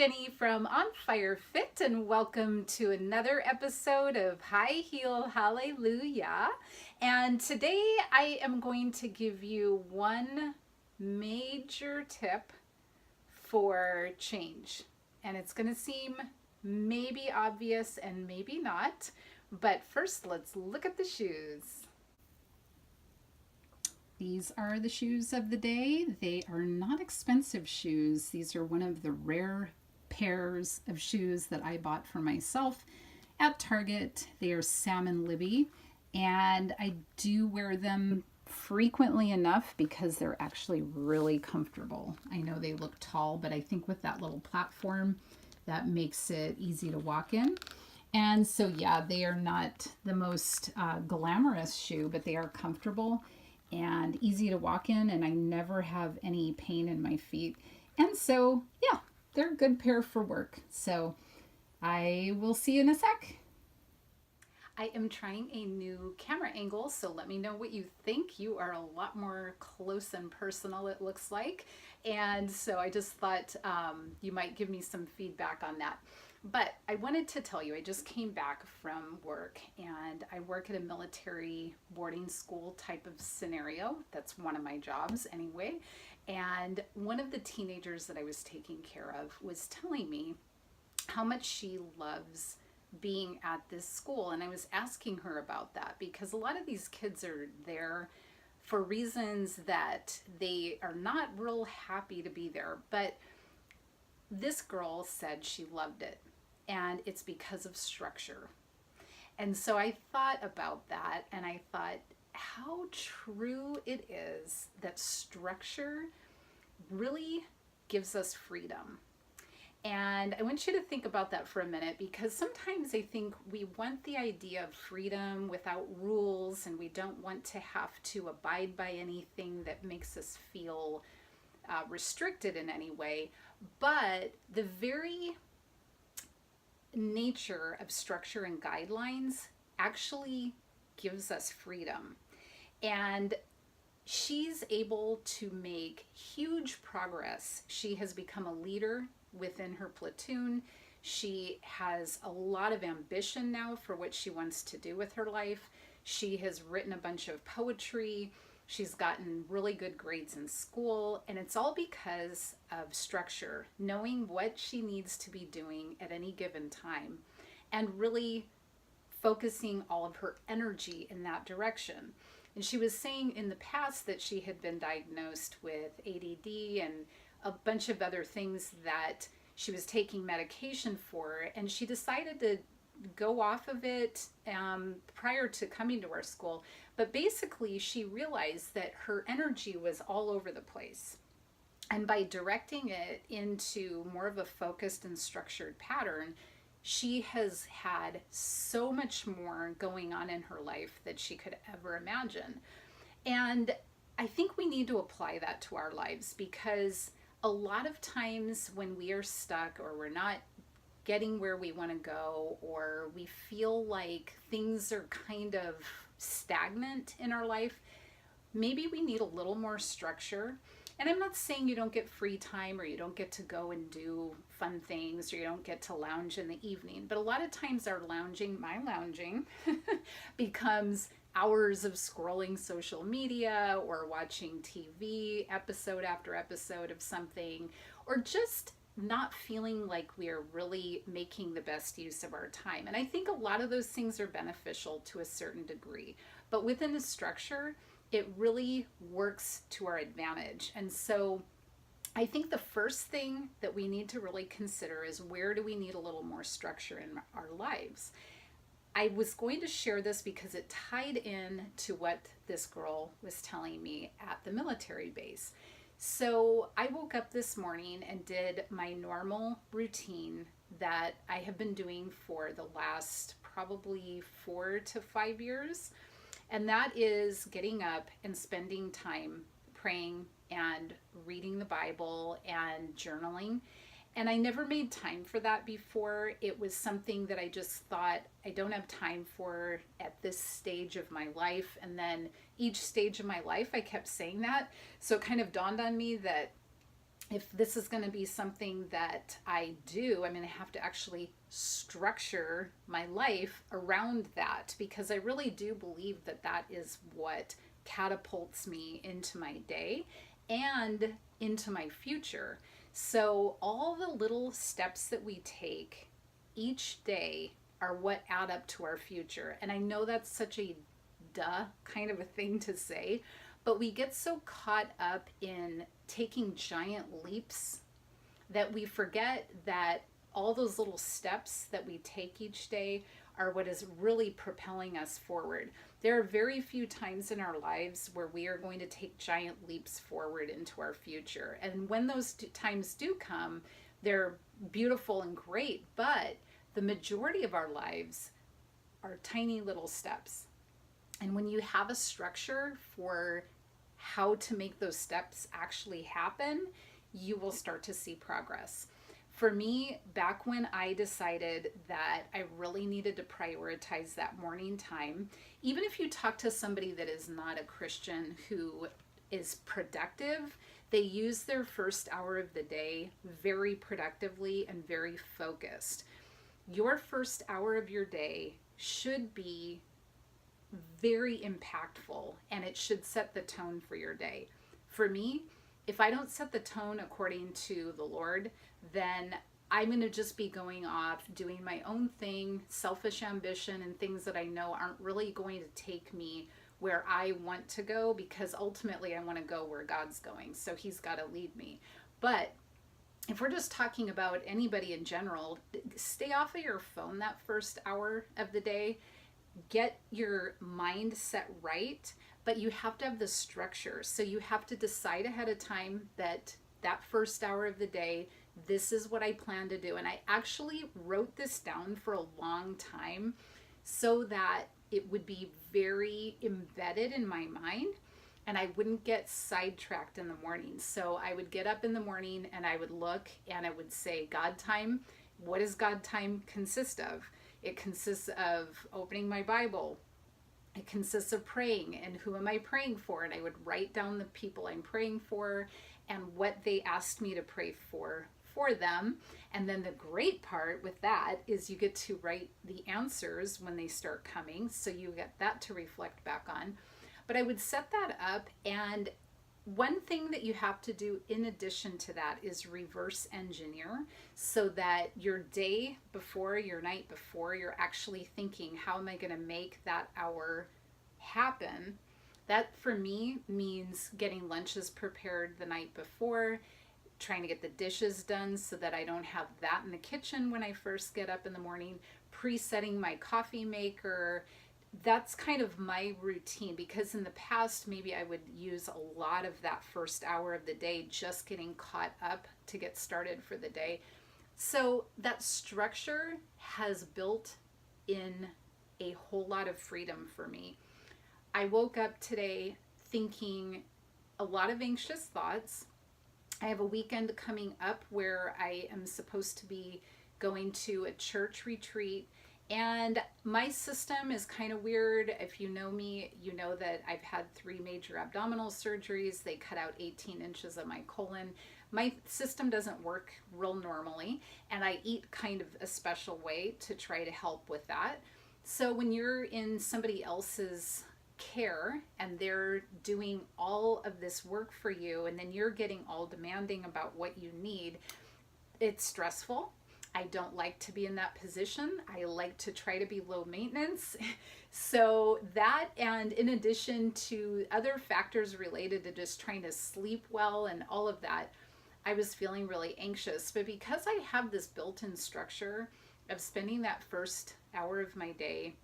Jenny from On Fire Fit, and welcome to another episode of High Heel Hallelujah. And today I am going to give you one major tip for change. And it's going to seem maybe obvious and maybe not, but first let's look at the shoes. These are the shoes of the day. They are not expensive shoes. These are one of the rare pairs of shoes that I bought for myself at Target. They are Salmon Libby, and I do wear them frequently enough because they're actually really comfortable. I know they look tall, but I think with that little platform, that makes it easy to walk in. And so, yeah, they are not the most glamorous shoe, but they are comfortable and easy to walk in, and I never have any pain in my feet. And so, yeah, they're a good pair for work. So I will see you in a sec. I am trying a new camera angle, so let me know what you think. You are a lot more close and personal, it looks like. And so I just thought you might give me some feedback on that. But I wanted to tell you, I just came back from work, and I work at a military boarding school type of scenario. That's one of my jobs anyway. And one of the teenagers that I was taking care of was telling me how much she loves being at this school. And I was asking her about that because a lot of these kids are there for reasons that they are not real happy to be there. But this girl said she loved it, and it's because of structure. And so I thought about that, and I thought how true it is that structure really gives us freedom. And I want you to think about that for a minute, because sometimes I think we want the idea of freedom without rules, and we don't want to have to abide by anything that makes us feel restricted in any way. But the very nature of structure and guidelines actually gives us freedom. And she's able to make huge progress. She has become a leader within her platoon. She has a lot of ambition now for what she wants to do with her life. She has written a bunch of poetry. She's gotten really good grades in school, and it's all because of structure, knowing what she needs to be doing at any given time, and really focusing all of her energy in that direction. And she was saying in the past that she had been diagnosed with ADD and a bunch of other things that she was taking medication for, and she decided to go off of it prior to coming to our school. But basically, she realized that her energy was all over the place. And by directing it into more of a focused and structured pattern, she has had so much more going on in her life that she could ever imagine. And I think we need to apply that to our lives, because a lot of times when we are stuck, or we're not getting where we want to go, or we feel like things are kind of stagnant in our life, maybe we need a little more structure. And I'm not saying you don't get free time, or you don't get to go and do fun things, or you don't get to lounge in the evening. But a lot of times our lounging, my lounging, becomes hours of scrolling social media, or watching TV episode after episode of something, or just not feeling like we are really making the best use of our time. And I think a lot of those things are beneficial to a certain degree, but within the structure, it really works to our advantage. And so I think the first thing that we need to really consider is, where do we need a little more structure in our lives? I was going to share this because it tied in to what this girl was telling me at the military base. So I woke up this morning and did my normal routine that I have been doing for the last probably 4 to 5 years. And that is getting up and spending time praying and reading the Bible and journaling. And I never made time for that before. It was something that I just thought I don't have time for at this stage of my life. And then each stage of my life, I kept saying that. So it kind of dawned on me that if this is going to be something that I do, I'm going to have to actually structure my life around that, because I really do believe that that is what catapults me into my day and into my future. So, all the little steps that we take each day are what add up to our future. And I know that's such a duh kind of a thing to say, but we get so caught up in taking giant leaps that we forget that all those little steps that we take each day are what is really propelling us forward. There are very few times in our lives where we are going to take giant leaps forward into our future. And when those times do come, they're beautiful and great, but the majority of our lives are tiny little steps. And when you have a structure for how to make those steps actually happen, you will start to see progress. For me, back when I decided that I really needed to prioritize that morning time, even if you talk to somebody that is not a Christian who is productive, they use their first hour of the day very productively and very focused. Your first hour of your day should be very impactful, and it should set the tone for your day. For me, if I don't set the tone according to the Lord, then I'm going to just be going off doing my own thing, selfish ambition, and things that I know aren't really going to take me where I want to go, because ultimately I want to go where God's going. So He's got to lead me. But if we're just talking about anybody in general, stay off of your phone that first hour of the day. Get your mind set right, but you have to have the structure. So you have to decide ahead of time that that first hour of the day, this is what I plan to do. And I actually wrote this down for a long time so that it would be very embedded in my mind and I wouldn't get sidetracked in the morning. So I would get up in the morning and I would look and I would say, God time, what does God time consist of? It consists of opening my Bible. It consists of praying, and who am I praying for? And I would write down the people I'm praying for and what they asked me to pray for them. And then the great part with that is you get to write the answers when they start coming. So you get that to reflect back on. But I would set that up, and one thing that you have to do in addition to that is reverse engineer, so that your day before, your night before, you're actually thinking, how am I going to make that hour happen? That for me means getting lunches prepared the night before, trying to get the dishes done so that I don't have that in the kitchen when I first get up in the morning, pre-setting my coffee maker. That's kind of my routine, because in the past maybe I would use a lot of that first hour of the day just getting caught up to get started for the day. So that structure has built in a whole lot of freedom for me. I woke up today thinking a lot of anxious thoughts. I have a weekend coming up where I am supposed to be going to a church retreat. And my system is kind of weird. If you know me, you know that I've had 3 major abdominal surgeries. They cut out 18 inches of my colon. My system doesn't work real normally, and I eat kind of a special way to try to help with that. So when you're in somebody else's care and they're doing all of this work for you, and then you're getting all demanding about what you need, it's stressful. I don't like to be in that position. I like to try to be low maintenance. So that, and in addition to other factors related to just trying to sleep well and all of that, I was feeling really anxious. But because I have this built-in structure of spending that first hour of my day,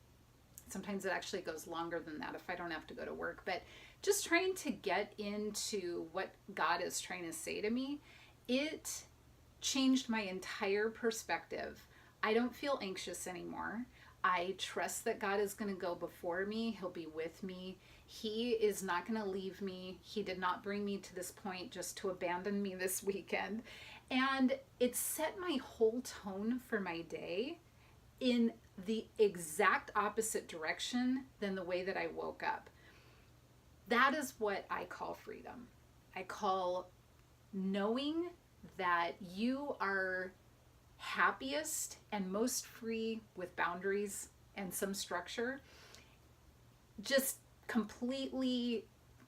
sometimes it actually goes longer than that if I don't have to go to work, but just trying to get into what God is trying to say to me, it changed my entire perspective. I don't feel anxious anymore. I trust that God is going to go before me. He'll be with me. He is not going to leave me. He did not bring me to this point just to abandon me this weekend. And it set my whole tone for my day in the exact opposite direction than the way that I woke up. That is what I call freedom. I call knowing that you are happiest and most free with boundaries and some structure, just completely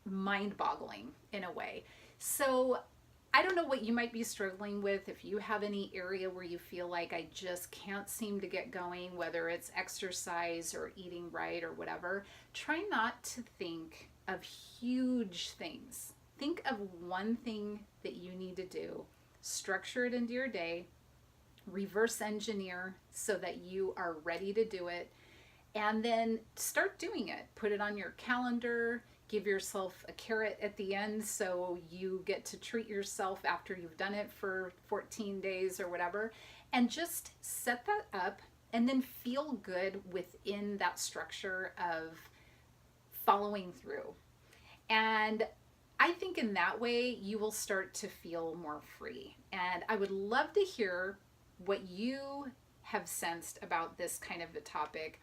mind boggling in a way. So I don't know what you might be struggling with. If you have any area where you feel like I just can't seem to get going, whether it's exercise or eating right or whatever, try not to think of huge things. Think of one thing that you need to do, structure it into your day, reverse engineer so that you are ready to do it, and then start doing it. Put it on your calendar. Give yourself a carrot at the end so you get to treat yourself after you've done it for 14 days or whatever. And just set that up and then feel good within that structure of following through. And I think in that way you will start to feel more free. And I would love to hear what you have sensed about this kind of a topic.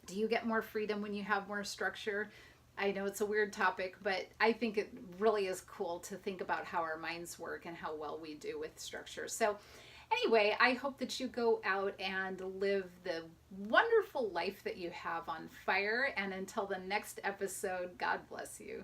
Do you get more freedom when you have more structure? I know it's a weird topic, but I think it really is cool to think about how our minds work and how well we do with structure. So anyway, I hope that you go out and live the wonderful life that you have on fire. And until the next episode, God bless you.